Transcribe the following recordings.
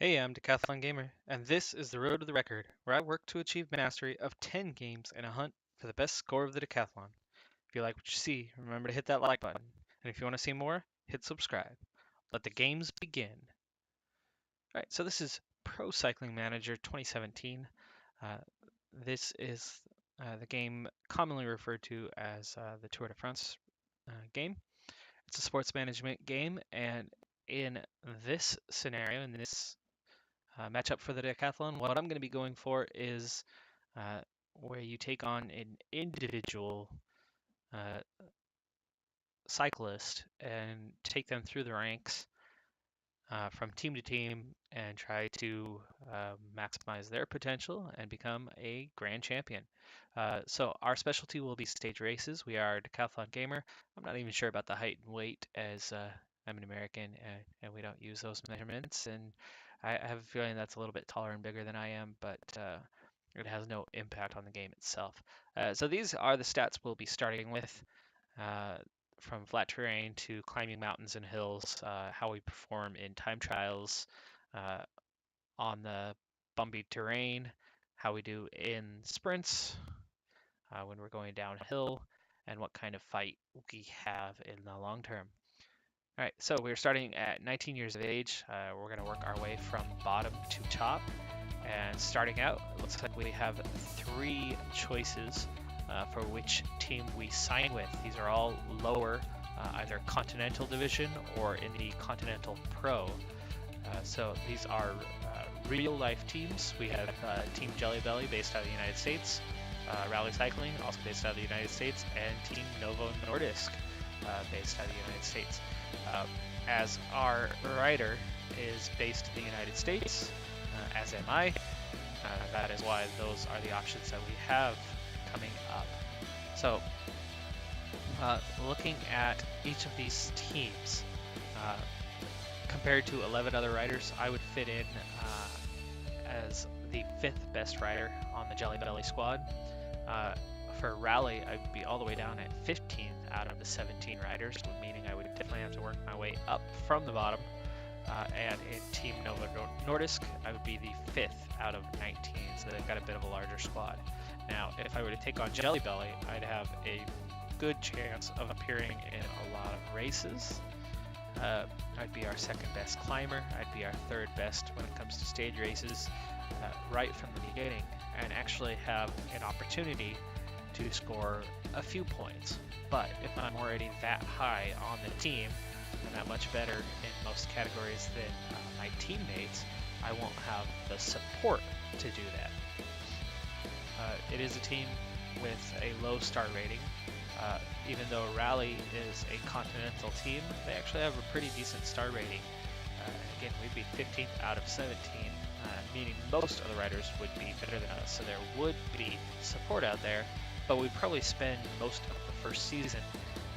Hey, I'm Decathlon Gamer, and this is the Road to the Record, where I work to achieve mastery of 10 games in a hunt for the best score of the Decathlon. If you like what you see, remember to hit that like button, and if you want to see more, hit subscribe. Let the games begin. Alright, so this is Pro Cycling Manager 2017. Uh, this is the game commonly referred to as the Tour de France game. It's a sports management game, and in this scenario, in this matchup for the decathlon, what I'm going to be going for is uh, where you take on an individual uh, cyclist and take them through the ranks from team to team and try to maximize their potential and become a grand champion. So our specialty will be stage races. We are a decathlon gamer. I'm not even sure about the height and weight as I'm an American and we don't use those measurements. And I have a feeling that's a little bit taller and bigger than I am, but it has no impact on the game itself. So these are the stats we'll be starting with. Uh, from flat terrain to climbing mountains and hills, how we perform in time trials uh, on the bumpy terrain, how we do in sprints when we're going downhill, and what kind of fight we have in the long term. All right, so we're starting at 19 years of age. We're going to work our way from bottom to top. And starting out, it looks like we have three choices for which team we sign with. These are all lower, either Continental Division or in the Continental Pro. So these are real life teams. We have Team Jelly Belly based out of the United States, Rally Cycling also based out of the United States, and Team Novo Nordisk based out of the United States. As our rider is based in the United States, as am I. That is why those are the options that we have coming up. So, looking at each of these teams, compared to 11 other riders, I would fit in as the 5th best rider on the Jelly Belly squad. For Rally, I'd be all the way down at 15th out of the 17 riders, meaning I would definitely have to work my way up from the bottom. And in Team Novo Nordisk, I would be the 5th out of 19, so they've got a bit of a larger squad. Now, if I were to take on Jelly Belly, I'd have a good chance of appearing in a lot of races. I'd be our 2nd best climber. I'd be our 3rd best when it comes to stage races right from the beginning, and actually have an opportunity to score a few points. But if I'm already that high on the team, and that much better in most categories than my teammates, I won't have the support to do that. It is a team with a low star rating. Even though Rally is a continental team, they actually have a pretty decent star rating. Again, we'd be 15th out of 17, meaning most of the riders would be better than us, so there would be support out there, but we'd probably spend most of the first season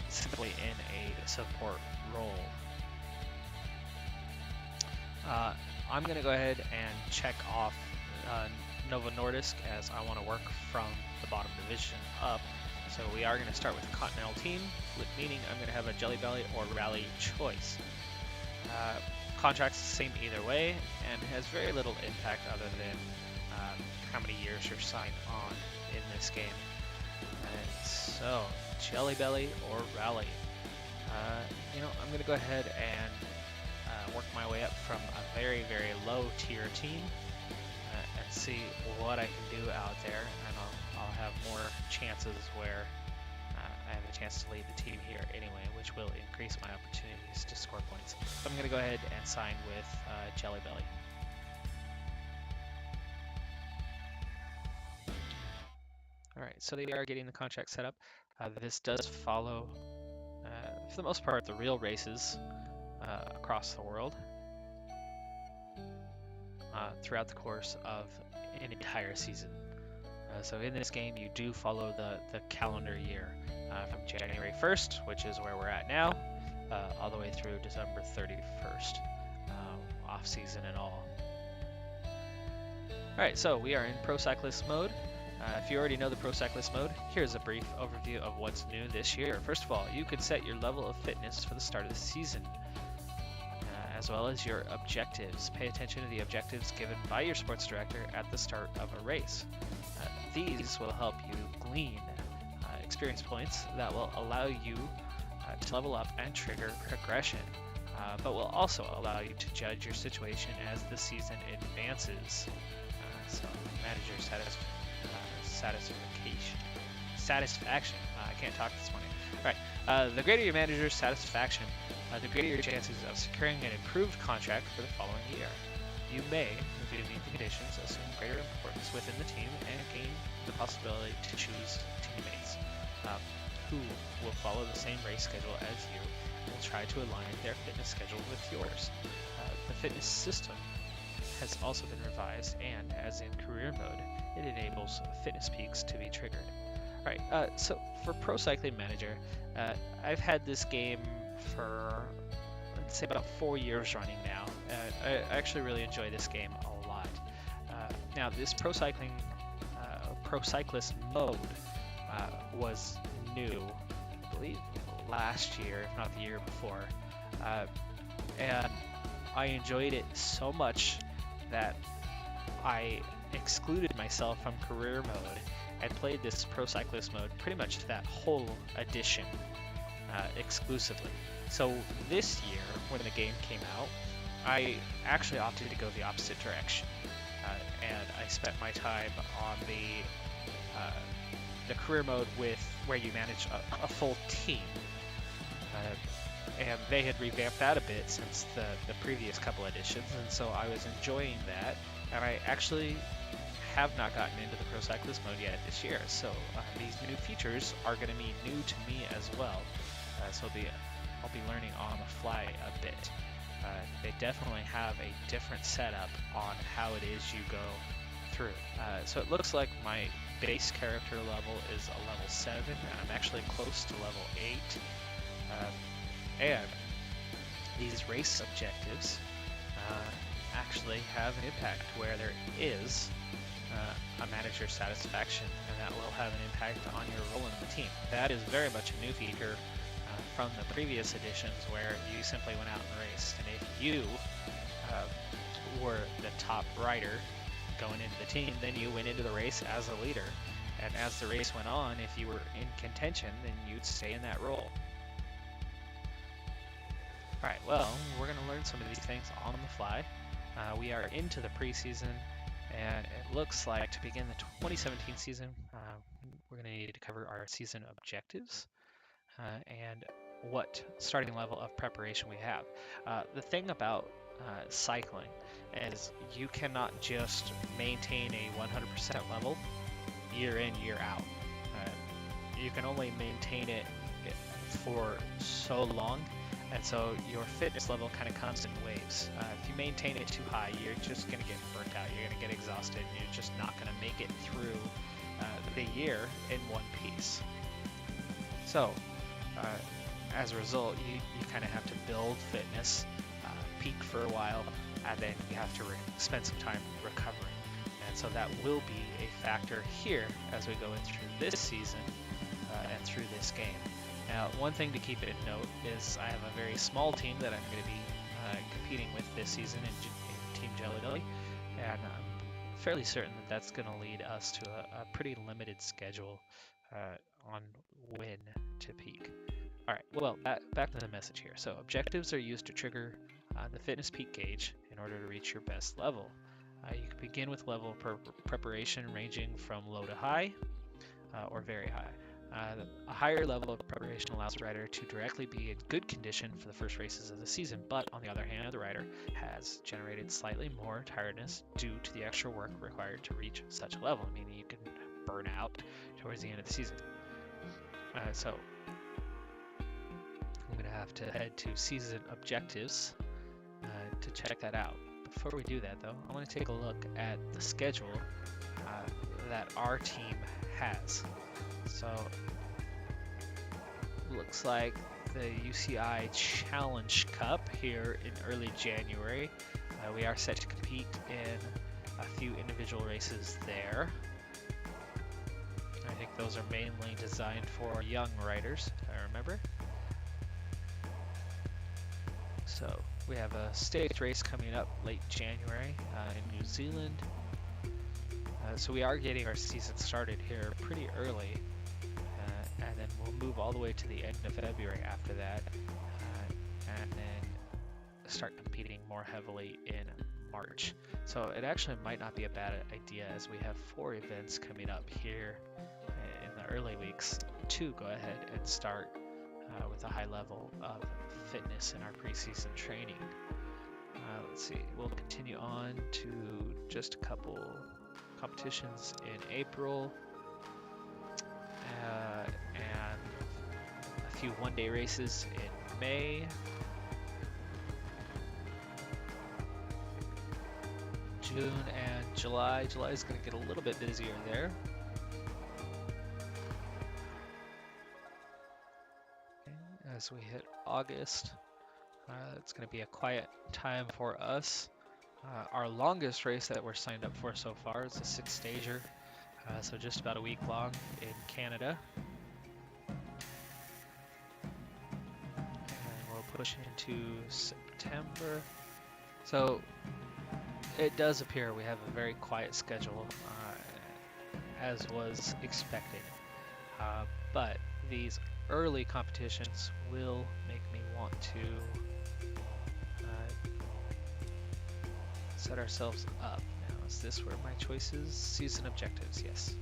simply in a support role. I'm going to go ahead and check off Novo Nordisk, as I want to work from the bottom division up. So we are going to start with a continental team, meaning I'm going to have a Jelly Belly or Rally choice. Contract's the same either way, and has very little impact other than how many years you're signed on in this game. So, Jelly Belly or Rally. I'm going to go ahead and work my way up from a very, very low tier team and see what I can do out there, and I'll have more chances where I have a chance to lead the team here anyway, which will increase my opportunities to score points. So I'm going to go ahead and sign with Jelly Belly. Alright, so they are getting the contract set up. This does follow, for the most part, the real races across the world throughout the course of an entire season. So in this game, you do follow the calendar year from January 1st, which is where we're at now, all the way through December 31st, off season and all. Alright, so we are in Pro Cyclist mode. If you already know the Pro Cyclist mode, here's a brief overview of what's new this year. First of all, you can set your level of fitness for the start of the season. as well as your objectives. Pay attention to the objectives given by your sports director at the start of a race. These will help you glean experience points that will allow you to level up and trigger progression, but will also allow you to judge your situation as the season advances. So manager satisfaction. I can't talk this morning. All right. The greater your manager's satisfaction, the greater your chances of securing an improved contract for the following year. You may, if you meet the conditions, assume greater importance within the team and gain the possibility to choose teammates who will follow the same race schedule as you and will try to align their fitness schedule with yours. The fitness system has also been revised, and as in career mode, it enables fitness peaks to be triggered. Alright, so for Pro Cycling Manager, I've had this game for, let's say, about 4 years running now. I actually really enjoy this game a lot. Now, this Pro Cyclist mode was new, I believe, last year, if not the year before. And I enjoyed it so much that I excluded myself from career mode and played this Pro Cyclist mode pretty much that whole edition exclusively. So this year, when the game came out, I actually opted to go the opposite direction, and I spent my time on the career mode where you manage a full team. And they had revamped that a bit since the previous couple editions, and so I was enjoying that. And I actually have not gotten into the Pro Cyclist mode yet this year, so these new features are going to be new to me as well. So I'll be learning on the fly a bit. They definitely have a different setup on how it is you go through. So it looks like my base character level is a level 7, and I'm actually close to level 8. And these race objectives actually have an impact where there is a manager satisfaction, and that will have an impact on your role in the team. That is very much a new feature from the previous editions, where you simply went out and raced, and if you were the top rider going into the team, then you went into the race as a leader, and as the race went on, if you were in contention, then you'd stay in that role. Alright, well, we're going to learn some of these things on the fly. We are into the preseason, and it looks like to begin the 2017 season, we're going to need to cover our season objectives and what starting level of preparation we have. The thing about cycling is you cannot just maintain a 100% level year in, year out. You can only maintain it for so long. And so your fitness level kind of comes in waves. If you maintain it too high, you're just going to get burnt out. You're going to get exhausted. And you're just not going to make it through the year in one piece. So, as a result, you kind of have to build fitness, peak for a while, and then you have to spend some time recovering. And so that will be a factor here as we go in through this season and through this game. Now, one thing to keep in note is I have a very small team that I'm going to be competing with this season in Team Jelly Belly, and I'm fairly certain that that's going to lead us to a pretty limited schedule on when to peak. Alright, well, back to the message here. So, objectives are used to trigger the fitness peak gauge in order to reach your best level. You can begin with level preparation ranging from low to high or very high. A higher level of preparation allows the rider to directly be in good condition for the first races of the season, but on the other hand, the rider has generated slightly more tiredness due to the extra work required to reach such a level, meaning you can burn out towards the end of the season. So I'm going to have to head to season objectives to check that out. Before we do that, though, I want to take a look at the schedule that our team has. So, looks like the UCI Challenge Cup here in early January. We are set to compete in a few individual races there. I think those are mainly designed for young riders, if I remember. So we have a stage race coming up late January in New Zealand. So we are getting our season started here pretty early, and then we'll move all the way to the end of February after that, and then start competing more heavily in March. So it actually might not be a bad idea, as we have 4 events coming up here in the early weeks, to go ahead and start with a high level of fitness in our preseason training. Let's see, we'll continue on to just a couple competitions in April, and a few one-day races in May. June and July. July is going to get a little bit busier there. Okay, as we hit August, it's going to be a quiet time for us. Our longest race that we're signed up for so far is a 6-stager, so just about a week long in Canada. And we'll push into September. So it does appear we have a very quiet schedule, as was expected. But these early competitions will make me want to set ourselves up. Now, is this where my choice is? Season objectives, yes.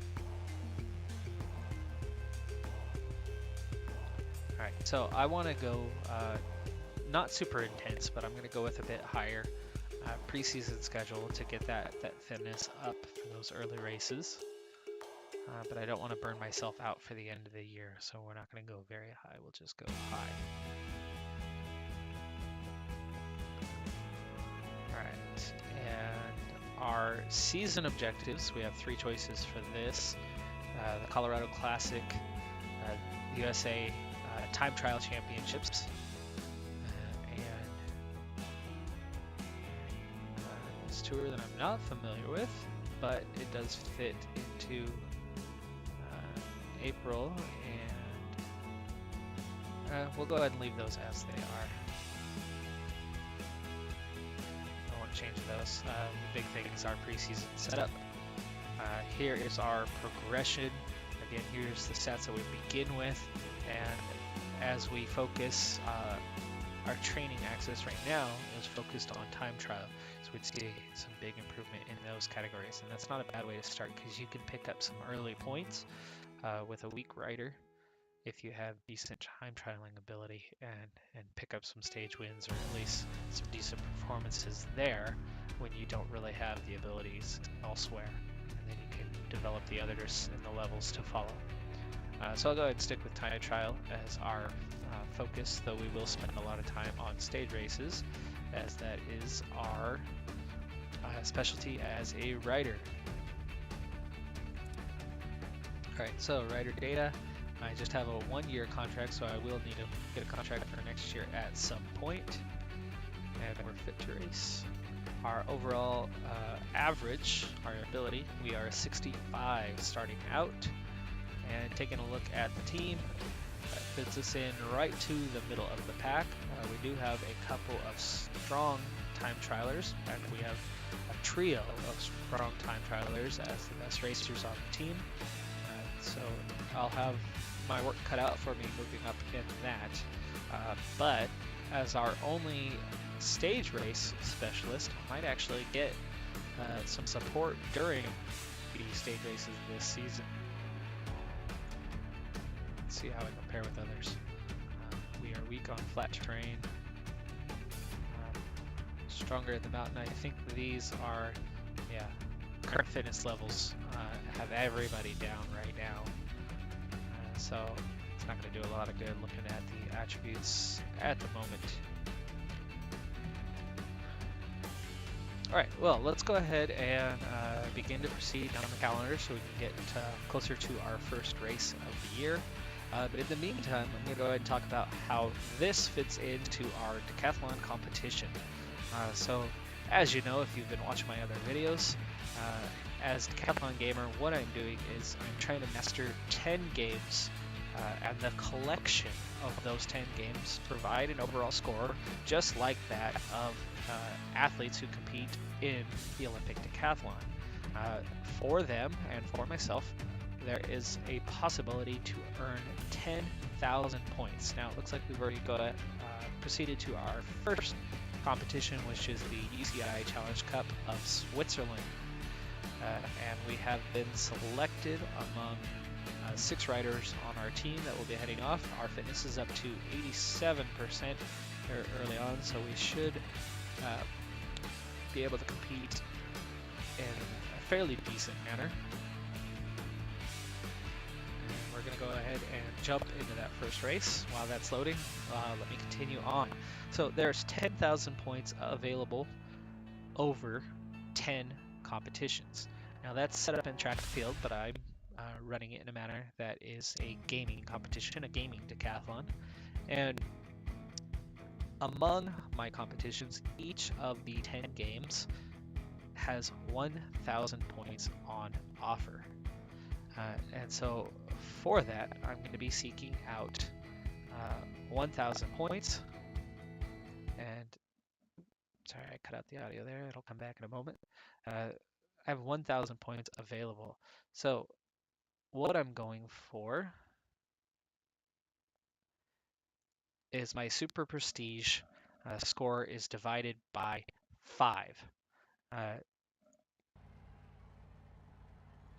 Alright, so I want to go not super intense, but I'm going to go with a bit higher preseason schedule to get that fitness up for those early races. But I don't want to burn myself out for the end of the year, so we're not going to go very high. We'll just go high. Alright, and our season objectives, we have 3 choices for this. The Colorado Classic, USA Time Trial Championships, and this tour that I'm not familiar with, but it does fit into April, and we'll go ahead and leave those as they are. I won't change those. The big thing is our preseason setup. Here is our progression. Again, here's the stats that we begin with, and as we focus, our training axis right now is focused on time trial, so we'd see some big improvement in those categories, and that's not a bad way to start, because you can pick up some early points with a weak rider if you have decent time trialing ability, and pick up some stage wins, or at least some decent performances there when you don't really have the abilities elsewhere, and then you can develop the others in the levels to follow. So I'll go ahead and stick with time trial as our focus, though we will spend a lot of time on stage races, as that is our specialty as a rider. Alright, so rider data. I just have a 1-year contract, so I will need to get a contract for next year at some point. And we're fit to race. Our overall average, our ability, we are a 65 starting out. And taking a look at the team, that fits us in right to the middle of the pack. We do have a couple of strong time trialers. In fact, we have a trio of strong time trialers as the best racers on the team. So I'll have my work cut out for me moving up in that. But as our only stage race specialist, I might actually get some support during the stage races this season. Let's see how I compare with others. We are weak on flat terrain, stronger at the mountain. I think these are, current fitness levels have everybody down right now. So it's not going to do a lot of good looking at the attributes at the moment. Alright, well, let's go ahead and begin to proceed down the calendar so we can get closer to our first race of the year. But in the meantime, I'm going to go ahead and talk about how this fits into our decathlon competition. So, as you know, if you've been watching my other videos, as Decathlon Gamer, what I'm doing is I'm trying to master 10 games and the collection of those 10 games provide an overall score just like that of athletes who compete in the Olympic decathlon. For them and for myself, there is a possibility to earn 10,000 points. Now it looks like we've already proceeded to our first competition, which is the UCI Challenge Cup of Switzerland. And we have been selected among 6 riders on our team that will be heading off. Our fitness is up to 87% early on, so we should be able to compete in a fairly decent manner. And we're going to go ahead and jump into that first race. While that's loading, let me continue on. So there's 10,000 points available over 10 competitions. Now that's set up in track and field, but I'm running it in a manner that is a gaming competition, a gaming decathlon. And among my competitions, each of the 10 games has 1,000 points on offer. And so for that, I'm going to be seeking out 1,000 points. And sorry, I cut out the audio there. It'll come back in a moment. I have 1,000 points available. So what I'm going for is my super prestige score is divided by 5. All right,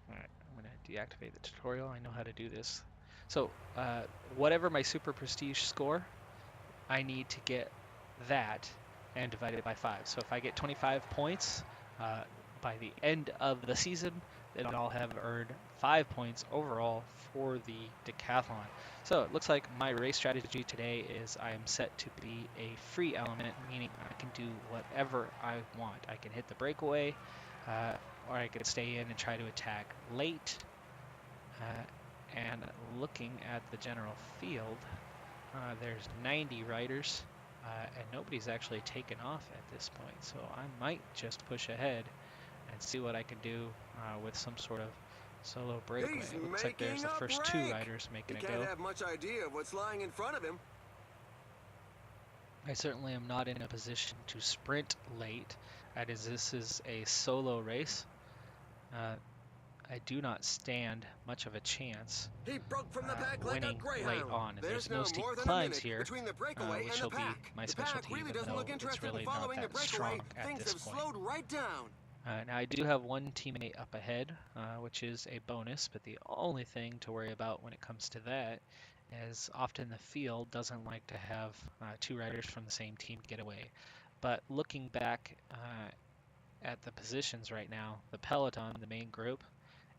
I'm going to deactivate the tutorial. I know how to do this. So whatever my super prestige score, I need to get that and divide it by 5. So if I get 25 points by the end of the season, then I'll have earned 5 points overall for the decathlon. So it looks like my race strategy today is I am set to be a free element, meaning I can do whatever I want. I can hit the breakaway, or I could stay in and try to attack late. And looking at the general field, there's 90 riders, and nobody's actually taken off at this point. So I might just push ahead and see what I can do with some sort of solo breakaway. It looks like there's the first 2 riders making a go. He can't have much idea of what's lying in front of him. I certainly am not in a position to sprint late, as this is a solo race. I do not stand much of a chance winning late on. And there's no steep climbs here, which will be my specialty, even though it's really not that strong at this point. Now I do have one teammate up ahead, which is a bonus, but the only thing to worry about when it comes to that is often the field doesn't like to have 2 riders from the same team get away. But looking back at the positions right now, the peloton, the main group,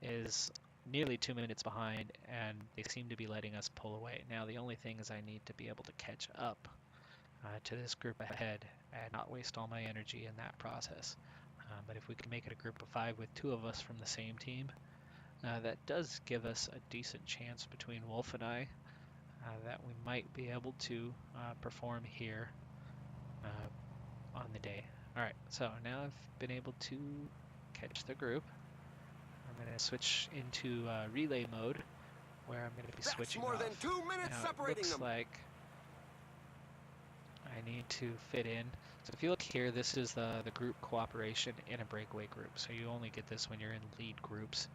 is nearly 2 minutes behind, and they seem to be letting us pull away. Now the only thing is I need to be able to catch up to this group ahead and not waste all my energy in that process. But if we can make it a group of 5 with 2 of us from the same team, that does give us a decent chance between Wolf and I that we might be able to perform here on the day. Alright, so now I've been able to catch the group. I'm going to switch into relay mode, where I'm going to be switching off. Than 2 minutes now, separating it looks like I need to fit in. So if you look here, this is the group cooperation in a breakaway group. So you only get this when you're in lead groups.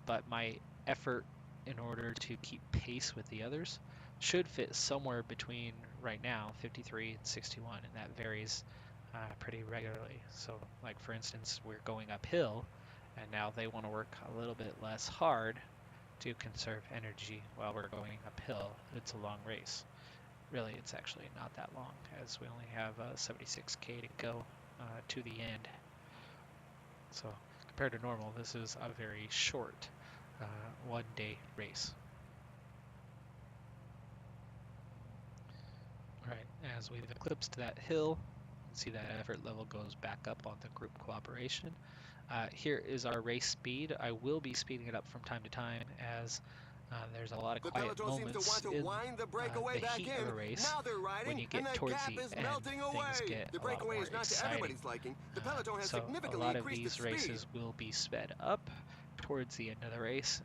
But my effort in order to keep pace with the others should fit somewhere between, right now, 53 and 61, and that varies pretty regularly. So like for instance, we're going uphill, and now they want to work a little bit less hard to conserve energy while we're going uphill. It's a long race. Really, it's actually not that long, as we only have 76k to go to the end. So compared to normal, this is a very short one-day race. Alright, as we've eclipsed that hill, you can see that effort level goes back up on the group cooperation. Here is our race speed. I will be speeding it up from time to time as there's a lot of quiet moments in the heat of a race. When you get towards the end, things get a lot more exciting. So a lot of these races will be sped up towards the end of the race.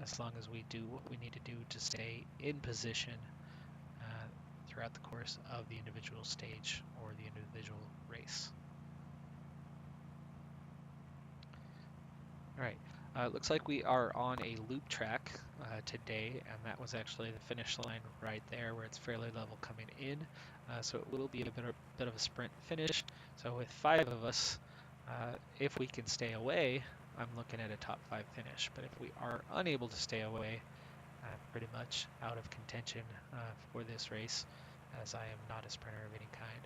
as long as we do what we need to do to stay in position throughout the course of the individual stage or the individual race. All right, looks like we are on a loop track today, and that was actually the finish line right there where it's fairly level coming in. So it will be a bit of a sprint finish. So with 5 of us, if we can stay away, I'm looking at a top 5 finish. But if we are unable to stay away, I'm pretty much out of contention for this race, as I am not a sprinter of any kind.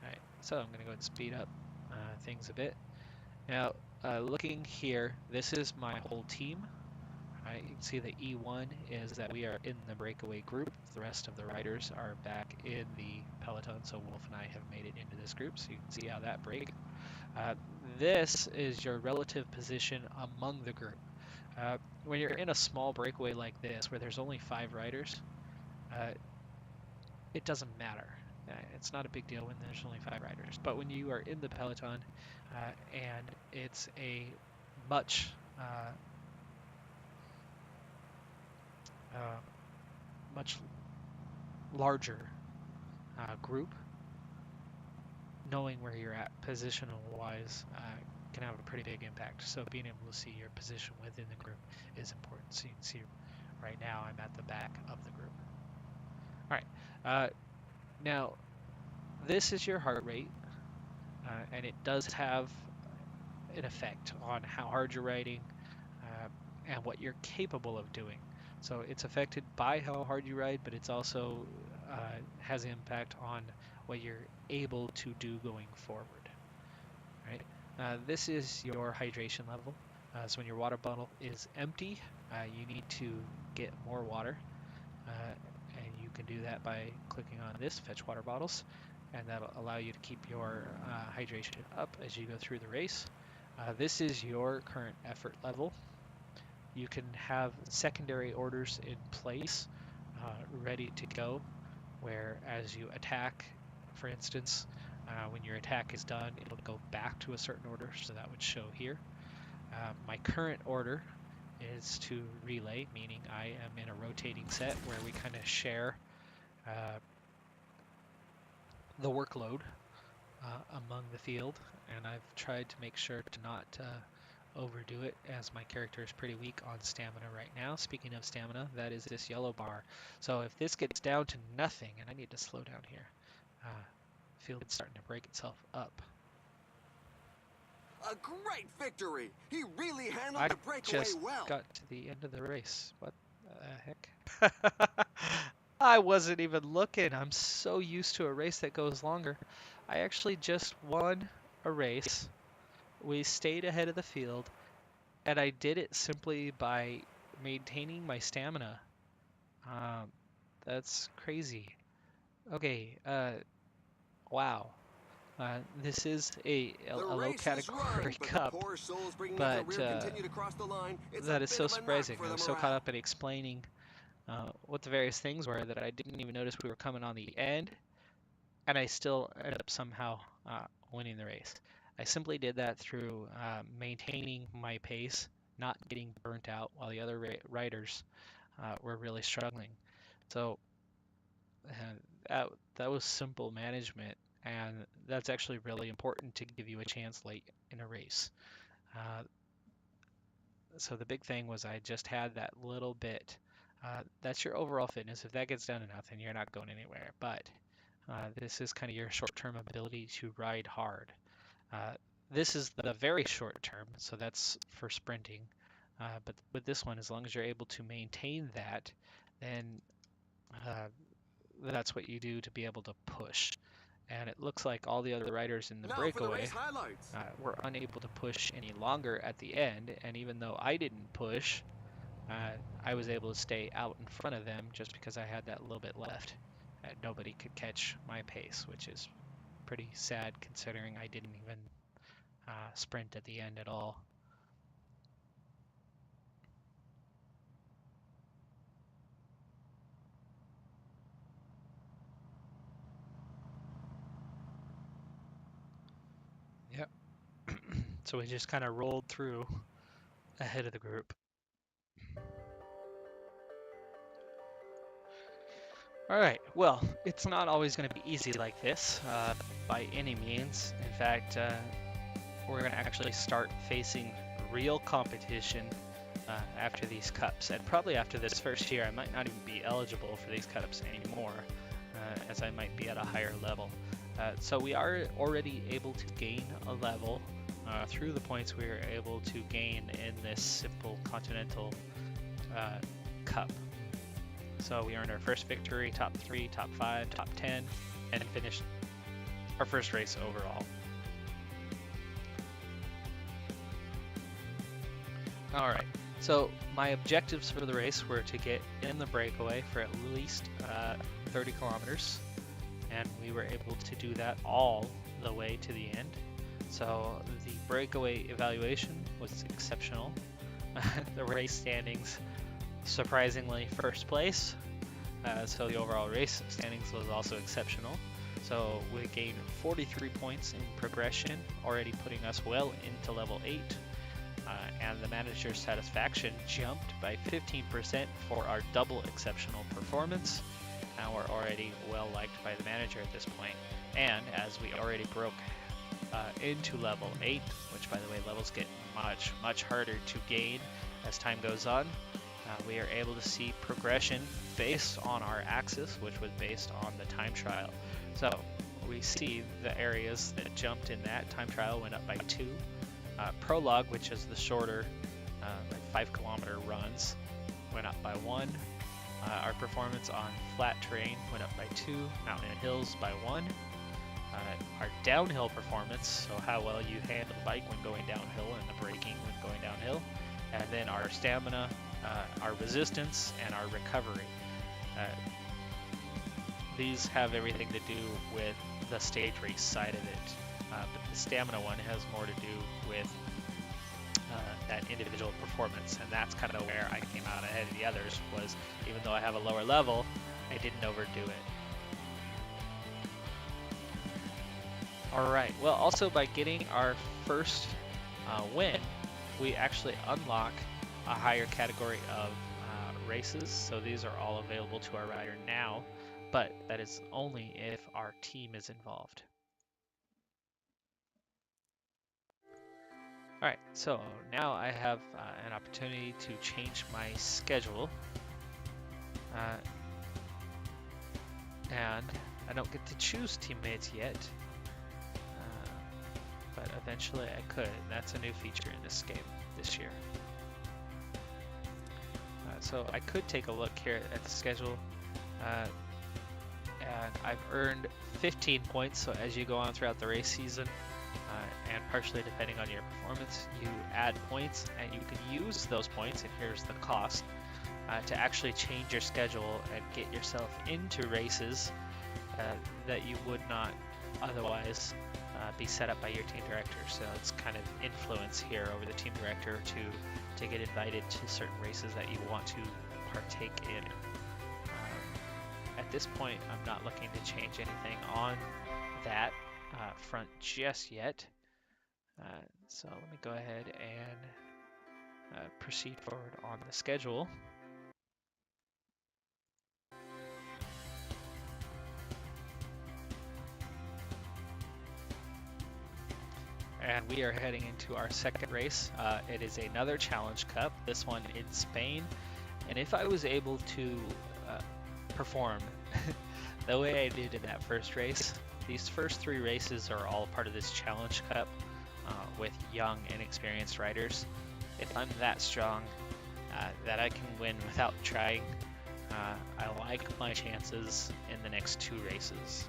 All right, so I'm going to go ahead and speed up things a bit. Now, looking here, this is my whole team. Right, you can see the E1 is that we are in the breakaway group. The rest of the riders are back in the peloton, so Wolf and I have made it into this group, so you can see how that break. This is your relative position among the group. When you're in a small breakaway like this, where there's only 5 riders, it doesn't matter. It's not a big deal when there's only 5 riders. But when you are in the peloton and it's a much much larger group, knowing where you're at positional-wise can have a pretty big impact. So being able to see your position within the group is important. So you can see right now I'm at the back of the group. All right. Now, this is your heart rate, and it does have an effect on how hard you're riding and what you're capable of doing. So it's affected by how hard you ride, but it's also has an impact on what you're able to do going forward. Right? This is your hydration level. So when your water bottle is empty, you need to get more water. And you can do that by clicking on this, Fetch Water Bottles, and that'll allow you to keep your hydration up as you go through the race. This is your current effort level. You can have secondary orders in place, ready to go, where as you attack, for instance, when your attack is done, it'll go back to a certain order, so that would show here. My current order is to relay, meaning I am in a rotating set where we kind of share the workload among the field, and I've tried to make sure to not overdo it, as my character is pretty weak on stamina right now. Speaking of stamina, that is this yellow bar. So if this gets down to nothing, and I need to slow down here, the field is starting to break itself up. A great victory! He really handled I the breakaway just well. got to the end of the race. What the heck? I wasn't even looking. I'm so used to a race that goes longer. I actually just won a race. We stayed ahead of the field, and I did it simply by maintaining my stamina. That's crazy. Okay, wow. This is a The low race is run, category but cup, the poor souls bringing up but the rear continue to cross the line. It's that a is bit so of a knock surprising. for I the was so caught morale. up in explaining what the various things were that I didn't even notice we were coming on the end, and I still ended up somehow winning the race. I simply did that through maintaining my pace, not getting burnt out while the other riders were really struggling. So that was simple management, and that's actually really important to give you a chance late in a race. Uh, so the big thing was I just had that little bit. That's your overall fitness. If that gets down to nothing, you're not going anywhere. But this is kind of your short-term ability to ride hard. This is the very short term, so that's for sprinting. But with this one, as long as you're able to maintain that, then that's what you do to be able to push. And it looks like all the other riders in the Now for the race breakaway highlights. were unable to push any longer at the end. And even though I didn't push, I was able to stay out in front of them just because I had that little bit left. Nobody could catch my pace, which is pretty sad considering I didn't even sprint at the end at all. Yep. So we just kind of rolled through ahead of the group. All right, well, it's not always going to be easy like this by any means. In fact, we're going to actually start facing real competition after these cups. And probably after this first year, I might not even be eligible for these cups anymore, as I might be at a higher level. So we are already able to gain a level through the points we were able to gain in this simple continental cup. So we earned our first victory, top 3, top 5, top 10, and finished our first race overall. Alright, so my objectives for the race were to get in the breakaway for at least 30 kilometers, and we were able to do that all the way to the end. So the breakaway evaluation was exceptional. The race standings, surprisingly, first place. So the overall race standings was also exceptional. So we gained 43 points in progression, already putting us well into level 8. And the manager's satisfaction jumped by 15% for our double exceptional performance. And we're already well liked by the manager at this point. And as we already broke into level 8, which by the way, levels get much harder to gain as time goes on, we are able to see progression based on our axis, which was based on the time trial. So we see the areas that jumped in that time trial went up by 2. Prologue, which is the shorter, like 5-kilometer runs, went up by 1. Our performance on flat terrain went up by 2. Mountain and hills by 1. Our downhill performance, so how well you handle the bike when going downhill and the braking when going downhill. And then our stamina, our resistance, and our recovery. These have everything to do with the stage race side of it. But the stamina one has more to do with that individual performance, and that's kind of where I came out ahead of the others, was even though I have a lower level, I didn't overdo it. Alright, well, also by getting our first win, we actually unlock a higher category of races, so these are all available to our rider now, but that is only if our team is involved. Alright, so now I have an opportunity to change my schedule, and I don't get to choose teammates yet, but eventually I could, and that's a new feature in this game this year. So I could take a look here at the schedule, and I've earned 15 points, so as you go on throughout the race season, and partially depending on your performance, you add points, and you can use those points, and here's the cost, to actually change your schedule and get yourself into races that you would not otherwise be set up by your team director. So it's kind of influence here over the team director to get invited to certain races that you want to partake in. At this point, I'm not looking to change anything on that front just yet. So let me go ahead and proceed forward on the schedule. And we are heading into our second race. It is another Challenge Cup, this one in Spain. And if I was able to perform the way I did in that first race, these first 3 races are all part of this Challenge Cup with young, inexperienced riders. If I'm that strong that I can win without trying, I like my chances in the next 2 races.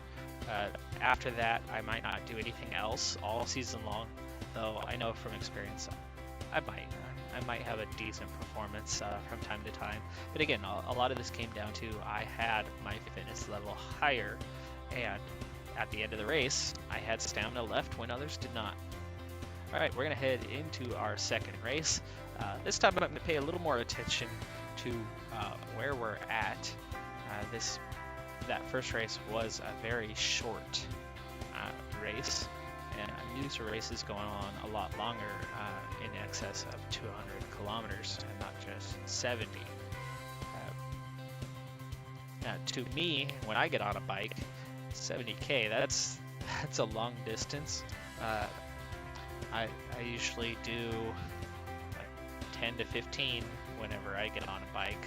After that, I might not do anything else all season long, though I know from experience I might have a decent performance from time to time. But again, a lot of this came down to I had my fitness level higher, and at the end of the race, I had stamina left when others did not. Alright, we're going to head into our second race. This time I'm going to pay a little more attention to where we're at. That first race was a very short race, and I'm used to races going on a lot longer, in excess of 200 kilometers and not just 70. Now, to me, when I get on a bike, 70K, that's a long distance. I usually do like 10 to 15 whenever I get on a bike,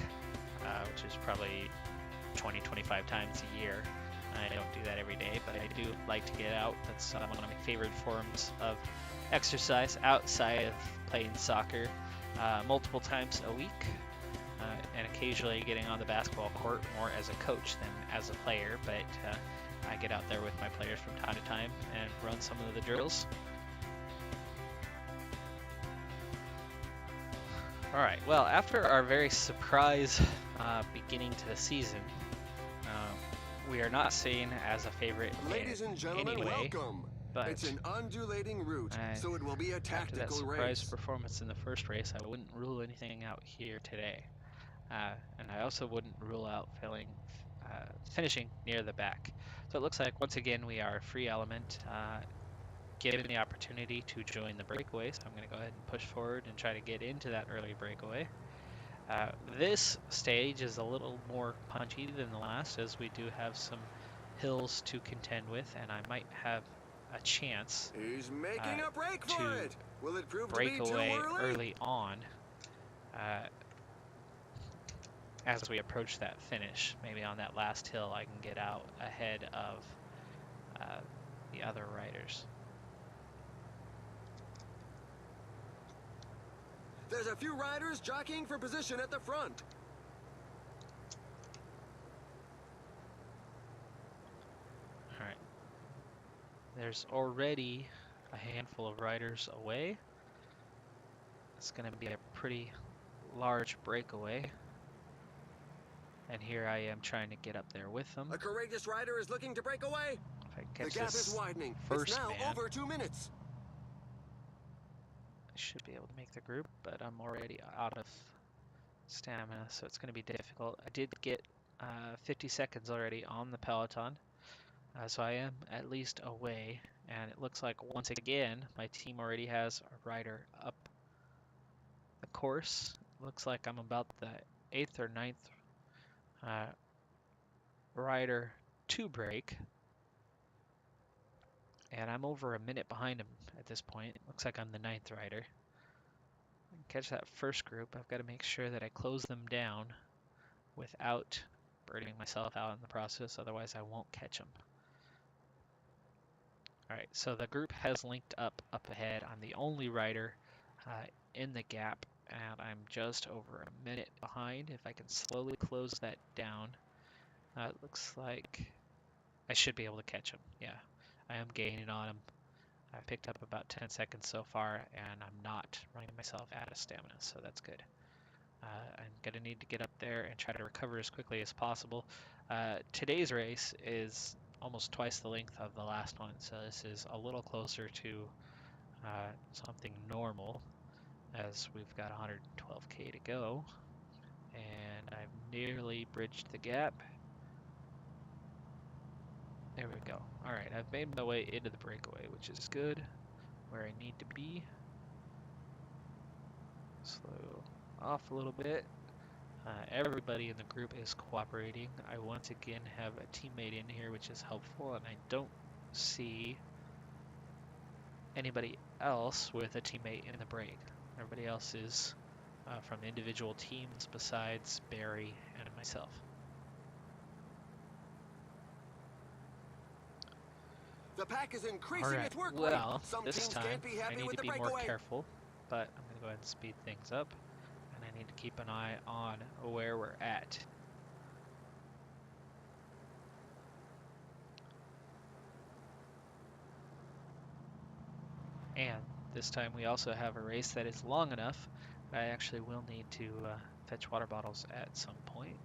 which is probably 20, 25 times a year. I don't do that every day, but I do like to get out. That's one of my favorite forms of exercise outside of playing soccer multiple times a week, and occasionally getting on the basketball court more as a coach than as a player, but I get out there with my players from time to time and run some of the drills. All right, well, after our very surprise beginning to the season, we are not seen as a favorite Ladies and gentlemen, anyway, welcome. but It's an undulating route, so it will be a after that tactical surprise race. performance in the first race, I wouldn't rule anything out here today. And I also wouldn't rule out finishing near the back. So it looks like once again we are free element, given the opportunity to join the breakaway. So I'm going to go ahead and push forward and try to get into that early breakaway. This stage is a little more punchy than the last, as we do have some hills to contend with, and I might have a chance He's making a break for to it. Will it prove break to be away too early? early on as we approach that finish. Maybe on that last hill I can get out ahead of the other riders. There's a few riders jockeying for position at the front. All right. There's already a handful of riders away. It's going to be a pretty large breakaway. And here I am trying to get up there with them. A courageous rider is looking to break away. If I catch The gap this is widening. first It's now man, over 2 minutes. I should be able to make the group, but I'm already out of stamina, so it's going to be difficult. I did get 50 seconds already on the peloton, so I am at least away, and it looks like once again my team already has a rider up the course. Looks like I'm about the 8th or 9th rider to break, and I'm over a minute behind him at this point. Looks like I'm the 9th rider. Catch that first group, I've got to make sure that I close them down without burning myself out in the process, otherwise I won't catch them. Alright, so the group has linked up ahead. I'm the only rider in the gap, and I'm just over a minute behind. If I can slowly close that down, it looks like I should be able to catch him. Yeah, I am gaining on him. I've picked up about 10 seconds so far, and I'm not running myself out of stamina, so that's good. I'm going to need to get up there and try to recover as quickly as possible. Today's race is almost twice the length of the last one, so this is a little closer to something normal, as we've got 112K to go, and I've nearly bridged the gap. There we go. Alright, I've made my way into the breakaway, which is good, where I need to be. Slow off a little bit. Everybody in the group is cooperating. I once again have a teammate in here, which is helpful, and I don't see anybody else with a teammate in the break. Everybody else is from individual teams besides Barry and myself. The pack is increasing its work rate. Well, Some this teams time can't be I happy need with to the be more breakaway. careful, but I'm going to go ahead and speed things up, and I need to keep an eye on where we're at. And this time we also have a race that is long enough that I actually will need to fetch water bottles at some point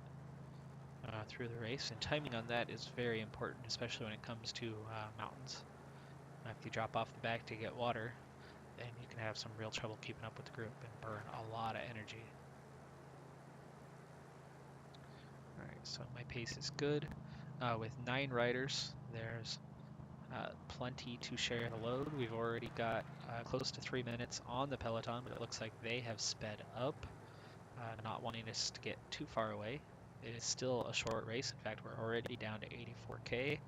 through the race, and timing on that is very important, especially when it comes to mountains. If you drop off the back to get water, then you can have some real trouble keeping up with the group and burn a lot of energy. Alright, so my pace is good. With 9 riders, there's plenty to share the load. We've already got close to 3 minutes on the peloton, but it looks like they have sped up, not wanting us to get too far away. It is still a short race. In fact, we're already down to 84K.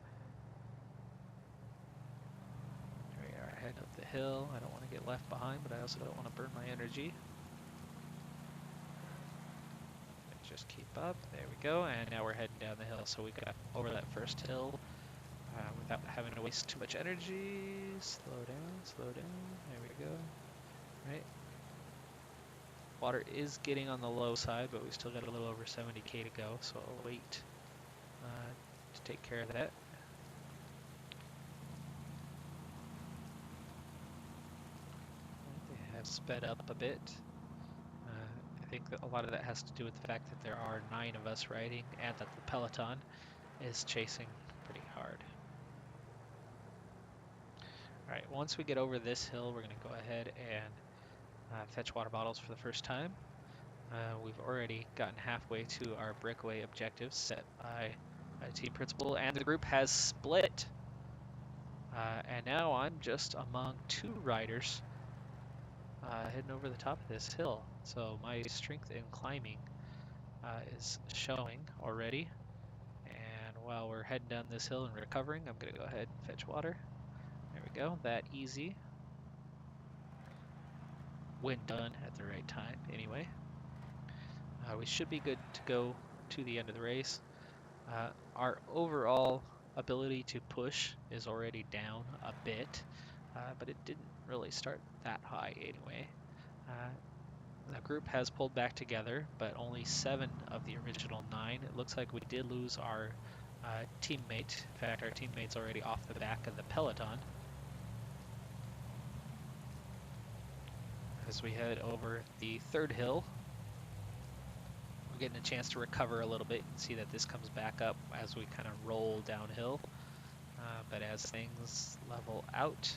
We are heading up the hill. I don't want to get left behind, but I also don't want to burn my energy. Just keep up. There we go. And now we're heading down the hill. So we got over that first hill without having to waste too much energy. Slow down, slow down. There we go. Right. Water is getting on the low side, but we still got a little over 70K to go. So I'll wait to take care of that. They have sped up a bit. I think that a lot of that has to do with the fact that there are 9 of us riding and that the peloton is chasing pretty hard. Alright, once we get over this hill, we're going to go ahead and fetch water bottles for the first time. We've already gotten halfway to our breakaway objectives set by team principal, and the group has split. And now I'm just among 2 riders heading over the top of this hill. So my strength in climbing is showing already. And while we're heading down this hill and recovering, I'm going to go ahead and fetch water. There we go, that easy. When done at the right time, anyway. We should be good to go to the end of the race. Our overall ability to push is already down a bit, but it didn't really start that high anyway. The group has pulled back together, but only 7 of the original 9. It looks like we did lose our teammate. In fact, our teammate's already off the back of the peloton. As we head over the 3rd hill, we're getting a chance to recover a little bit. You can see that this comes back up as we kind of roll downhill. But as things level out,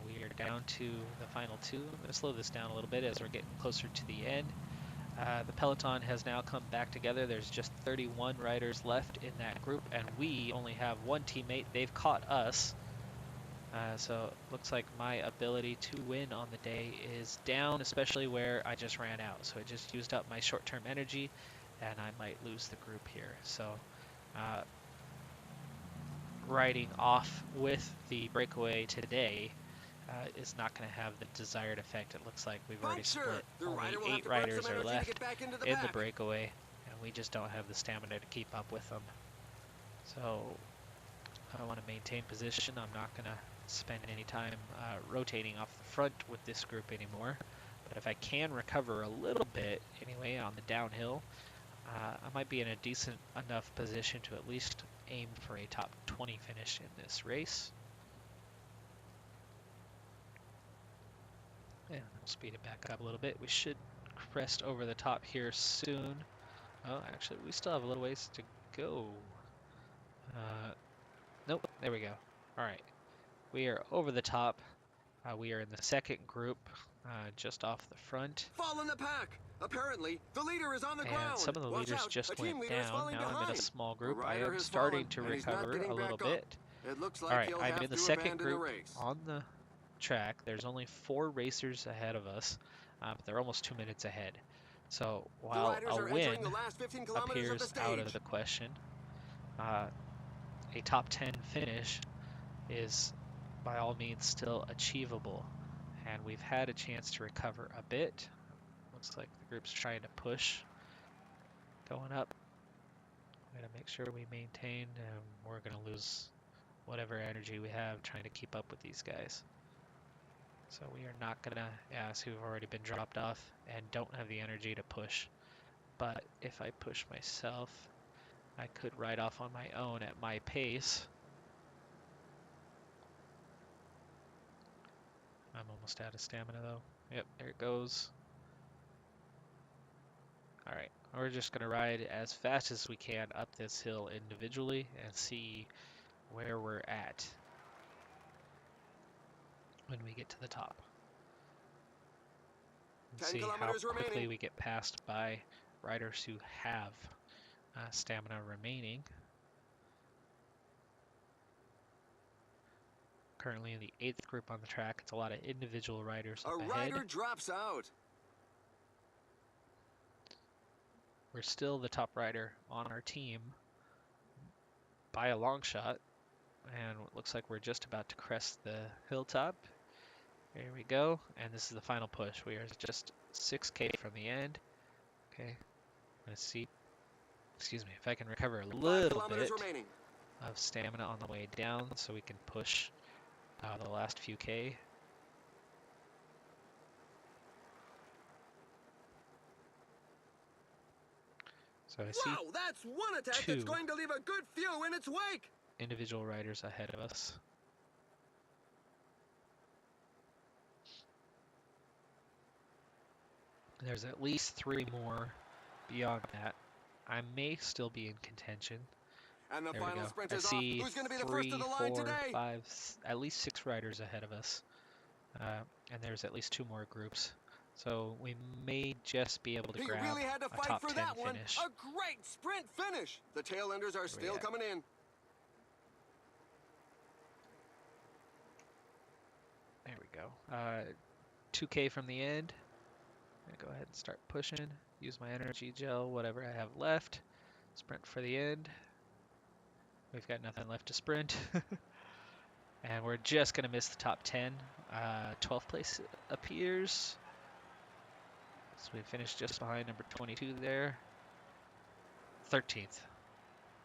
we are down to the final 2. I'm going to slow this down a little bit as we're getting closer to the end. The peloton has now come back together. There's just 31 riders left in that group, and we only have 1 teammate. They've caught us. So it looks like my ability to win on the day is down, especially where I just ran out. So it just used up my short-term energy, and I might lose the group here. So riding off with the breakaway today is not going to have the desired effect. It looks like we've already split. Only 8 riders are left in the breakaway, and we just don't have the stamina to keep up with them. So I want to maintain position. I'm not going to spend any time rotating off the front with this group anymore. But if I can recover a little bit anyway on the downhill, I might be in a decent enough position to at least aim for a top 20 finish in this race. And we'll speed it back up a little bit. We should crest over the top here soon. Oh, actually, we still have a little ways to go. Nope, there we go. All right, we are over the top. We are in the 2nd group, just off the front. Fall in the pack. Apparently, the leader is on the ground. And some of the leaders just went down. Now I'm in a small group. I am starting to recover a little bit. It looks like All right, I'm in the 2nd group race. on the track. There's only 4 racers ahead of us, but they're almost 2 minutes ahead. So while a win appears out of the question, a top 10 finish is by all means still achievable, and we've had a chance to recover a bit. Looks like the group's trying to push going up. We're going to make sure we maintain, and we're going to lose whatever energy we have trying to keep up with these guys. So we are not going to ask who've already been dropped off and don't have the energy to push. But if I push myself, I could ride off on my own at my pace. I'm almost out of stamina though. Yep, there it goes. Alright, we're just going to ride as fast as we can up this hill individually and see where we're at when we get to the top. And see how quickly we get passed by riders who have stamina remaining. Currently in the 8th group on the track. It's a lot of individual riders up ahead. A rider drops out. we're still the top rider on our team by a long shot. And it looks like we're just about to crest the hilltop. Here we go. And this is the final push. We are just 6K from the end. Okay. Let's see. Excuse me. If I can recover a 5 little kilometers bit remaining. of stamina on the way down so we can push the last few K. So I see Wow, that's one attack that's 2 going to leave a good few in its wake. individual riders ahead of us. There's at least 3 more beyond that. I may still be in contention. And the There we final go. sprint I is off. see Who's going to be the first to 3, the line 4, today? 5, at least 6 riders ahead of us. And there's at least 2 more groups. So we may just be able to He grab really had to a fight top for 10 that one. finish. A great sprint finish. The tail enders are still coming in. There we go. 2K from the end. I'm gonna go ahead and start pushing. Use my energy gel, whatever I have left. Sprint for the end. We've got nothing left to sprint. And we're just gonna miss the top 10. 12th place appears. So we finished just behind number 22 there. 13th.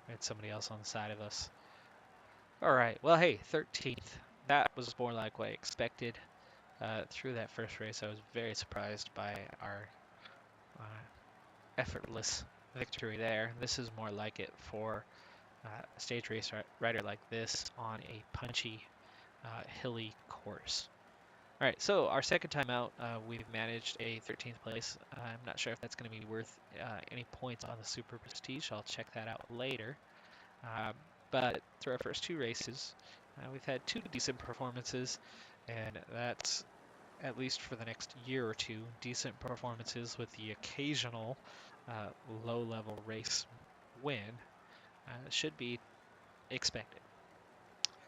We had somebody else on the side of us. All right. Well, hey, 13th. That was more like what I expected. Through that first race, I was very surprised by our effortless victory there. This is more like it for a stage race rider like this on a punchy, hilly course. All right, so our second time out, we've managed a 13th place. I'm not sure if that's going to be worth any points on the Super Prestige. I'll check that out later. But through our first 2 races, we've had 2 decent performances, and that's, at least for the next year or 2, decent performances with the occasional low-level race win should be expected.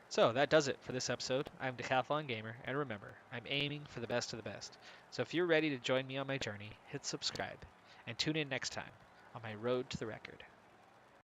So that does it for this episode. I'm Decathlon Gamer, and remember, I'm aiming for the best of the best. So if you're ready to join me on my journey, hit subscribe, and tune in next time on my road to the record.